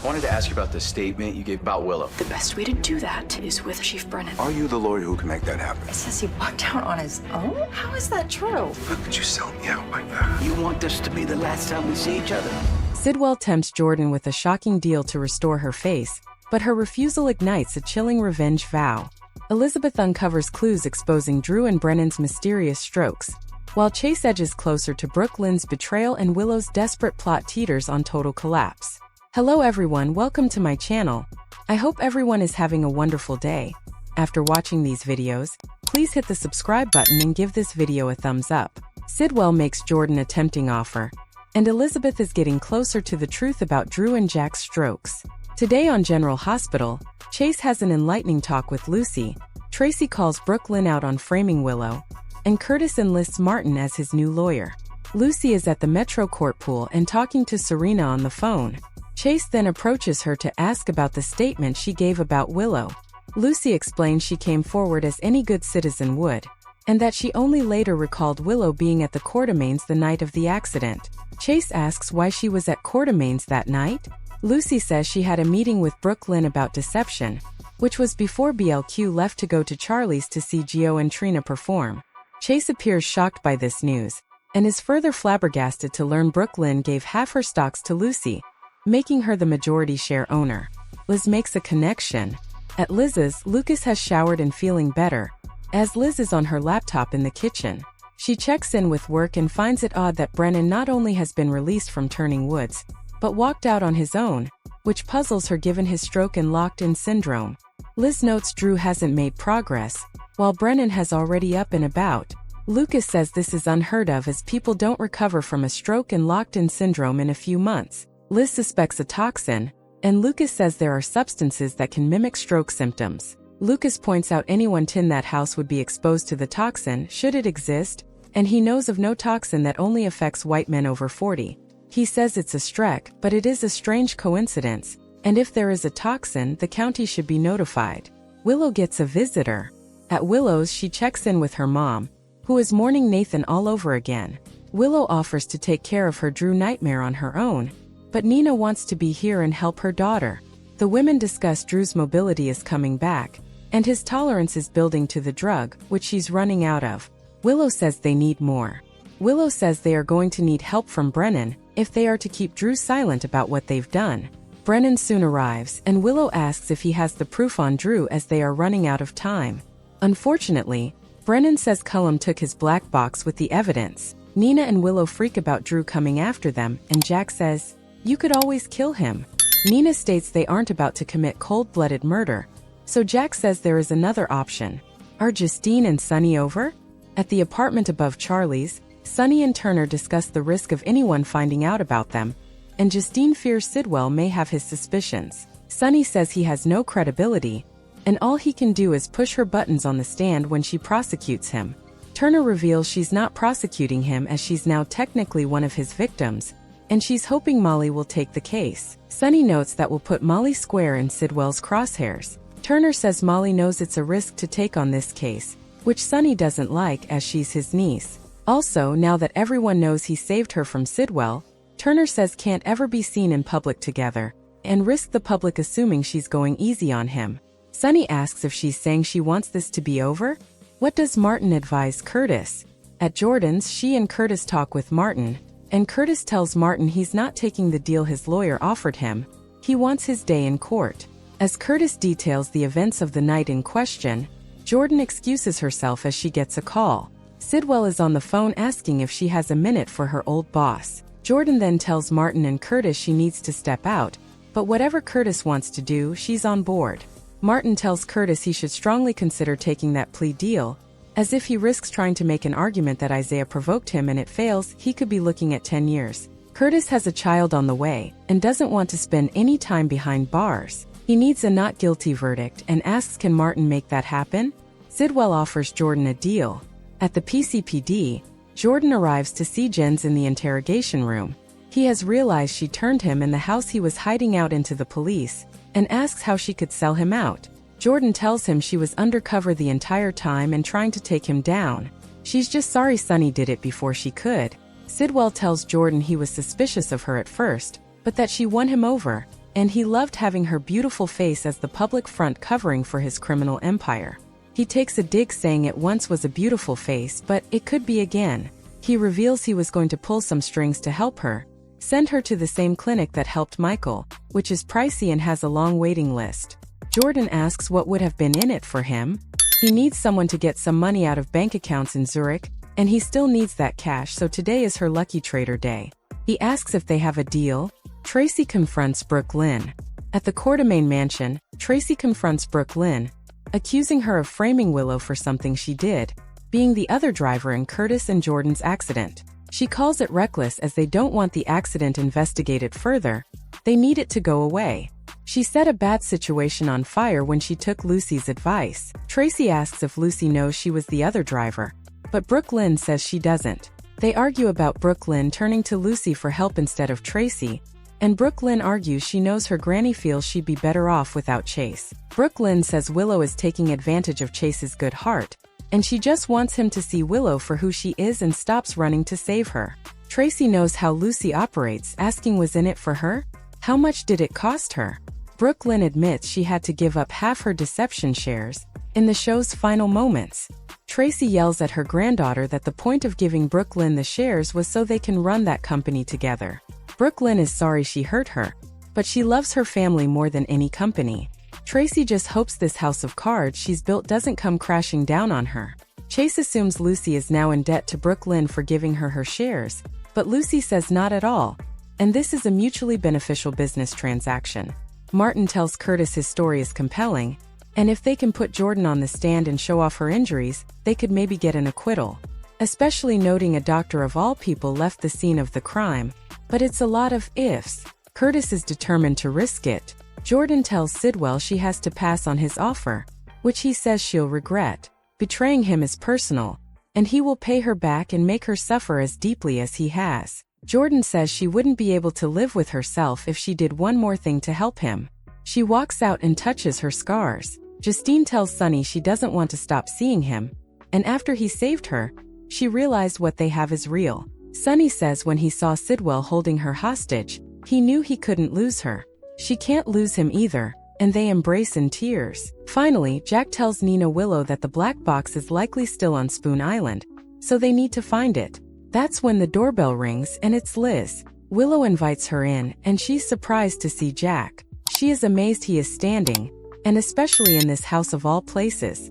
I wanted to ask you about the statement you gave about Willow. The best way to do that is with Chief Brennan. Are you the lawyer who can make that happen? It says he walked out on his own? How is that true? How could you sell me out like that? You want this to be the last time we see each other? Sidwell tempts Jordan with a shocking deal to restore her face, but her refusal ignites a chilling revenge vow. Elizabeth uncovers clues exposing Drew and Brennan's mysterious strokes, while Chase edges closer to Brooklyn's betrayal and Willow's desperate plot teeters on total collapse. Hello everyone, welcome to my channel. I hope everyone is having a wonderful day. After watching these videos, please hit the subscribe button and give this video a thumbs up. Sidwell makes Jordan a tempting offer, and Elizabeth is getting closer to the truth about Drew and Jack's strokes. Today on General Hospital, Chase has an enlightening talk with Lucy, Tracy calls Brooklyn out on framing Willow, and Curtis enlists Martin as his new lawyer. Lucy is at the Metro Court pool and talking to Serena on the phone. Chase then approaches her to ask about the statement she gave about Willow. Lucy explains she came forward as any good citizen would, and that she only later recalled Willow being at the Quartermaines the night of the accident. Chase asks why she was at Quartermaines that night. Lucy says she had a meeting with Brooklyn about deception, which was before BLQ left to go to Charlie's to see Gio and Trina perform. Chase appears shocked by this news, and is further flabbergasted to learn Brooklyn gave half her stocks to Lucy, making her the majority share owner. Liz makes a connection. At Liz's, Lucas has showered and feeling better, as Liz is on her laptop in the kitchen. She checks in with work and finds it odd that Brennan not only has been released from Turning Woods, but walked out on his own, which puzzles her given his stroke and locked-in syndrome. Liz notes Drew hasn't made progress, while Brennan has already up and about. Lucas says this is unheard of as people don't recover from a stroke and locked-in syndrome in a few months. Liz suspects a toxin, and Lucas says there are substances that can mimic stroke symptoms. Lucas points out anyone in that house would be exposed to the toxin should it exist, and he knows of no toxin that only affects white men over 40. He says it's a streak, but it is a strange coincidence, and if there is a toxin, the county should be notified. Willow gets a visitor. At Willow's, she checks in with her mom, who is mourning Nathan all over again. Willow offers to take care of her Drew nightmare on her own, but Nina wants to be here and help her daughter. The women discuss Drew's mobility is coming back, and his tolerance is building to the drug, which she's running out of. Willow says they need more. Willow says they are going to need help from Brennan if they are to keep Drew silent about what they've done. Brennan soon arrives, and Willow asks if he has the proof on Drew as they are running out of time. Unfortunately, Brennan says Cullum took his black box with the evidence. Nina and Willow freak about Drew coming after them, and Jack says, "You could always kill him." Nina states they aren't about to commit cold-blooded murder, so Jack says there is another option. Are Justine and Sunny over? At the apartment above Charlie's, Sunny and Turner discuss the risk of anyone finding out about them, and Justine fears Sidwell may have his suspicions. Sunny says he has no credibility, and all he can do is push her buttons on the stand when she prosecutes him. Turner reveals she's not prosecuting him as she's now technically one of his victims, and she's hoping Molly will take the case. Sunny notes that will put Molly square in Sidwell's crosshairs. Turner says Molly knows it's a risk to take on this case, which Sunny doesn't like as she's his niece. Also, now that everyone knows he saved her from Sidwell, Turner says can't ever be seen in public together, and risk the public assuming she's going easy on him. Sunny asks if she's saying she wants this to be over. What does Martin advise Curtis? At Jordan's, she and Curtis talk with Martin, and Curtis tells Martin he's not taking the deal his lawyer offered him. He wants his day in court. As Curtis details the events of the night in question, Jordan excuses herself as she gets a call. Sidwell is on the phone asking if she has a minute for her old boss. Jordan then tells Martin and Curtis she needs to step out, but whatever Curtis wants to do, she's on board. Martin tells Curtis he should strongly consider taking that plea deal, as if he risks trying to make an argument that Isaiah provoked him and it fails, he could be looking at 10 years. Curtis has a child on the way, and doesn't want to spend any time behind bars. He needs a not guilty verdict and asks can Martin make that happen? Sidwell offers Jordan a deal. At the PCPD, Jordan arrives to see Jens in the interrogation room. He has realized she turned him and the house he was hiding out into the police, and asks how she could sell him out. Jordan tells him she was undercover the entire time and trying to take him down. She's just sorry Sunny did it before she could. Sidwell tells Jordan he was suspicious of her at first, but that she won him over. and he loved having her beautiful face as the public front covering for his criminal empire. He takes a dig saying it once was a beautiful face, but it could be again. He reveals he was going to pull some strings to help her, send her to the same clinic that helped Michael, which is pricey and has a long waiting list. Jordan asks what would have been in it for him. He needs someone to get some money out of bank accounts in Zurich, and he still needs that cash, so today is her lucky trader day. He asks if they have a deal. Tracy confronts Brooke Lynn. At the Quartermain mansion, Tracy confronts Brooke Lynn, accusing her of framing Willow for something she did, being the other driver in Curtis and Jordan's accident. She calls it reckless as they don't want the accident investigated further. They need it to go away. She set a bad situation on fire when she took Lucy's advice. Tracy asks if Lucy knows she was the other driver, but Brooke Lynn says she doesn't. They argue about Brooke Lynn turning to Lucy for help instead of Tracy, and Brooke Lynn argues she knows her granny feels she'd be better off without Chase. Brooke Lynn says Willow is taking advantage of Chase's good heart, and she just wants him to see Willow for who she is and stops running to save her. Tracy knows how Lucy operates, asking was in it for her? How much did it cost her? Brooke Lynn admits she had to give up half her deception shares in the show's final moments. Tracy yells at her granddaughter that the point of giving Brooke Lynn the shares was so they can run that company together. Brooke Lynn is sorry she hurt her, but she loves her family more than any company. Tracy just hopes this house of cards she's built doesn't come crashing down on her. Chase assumes Lucy is now in debt to Brooke Lynn for giving her her shares, but Lucy says not at all, and this is a mutually beneficial business transaction. Martin tells Curtis his story is compelling, and if they can put Jordan on the stand and show off her injuries, they could maybe get an acquittal. Especially noting a doctor of all people left the scene of the crime. But it's a lot of ifs. Curtis is determined to risk it. Jordan tells Sidwell she has to pass on his offer, which he says she'll regret. Betraying him is personal, and he will pay her back and make her suffer as deeply as he has. Jordan says she wouldn't be able to live with herself if she did one more thing to help him. She walks out and touches her scars. Justine tells Sonny she doesn't want to stop seeing him, and after he saved her, she realized what they have is real. Sonny says when he saw Sidwell holding her hostage, he knew he couldn't lose her. She can't lose him either, and they embrace in tears. Finally, Jack tells Nina Willow that the black box is likely still on Spoon Island, so they need to find it. That's when the doorbell rings and it's Liz. Willow invites her in, and she's surprised to see Jack. She is amazed he is standing, and especially in this house of all places.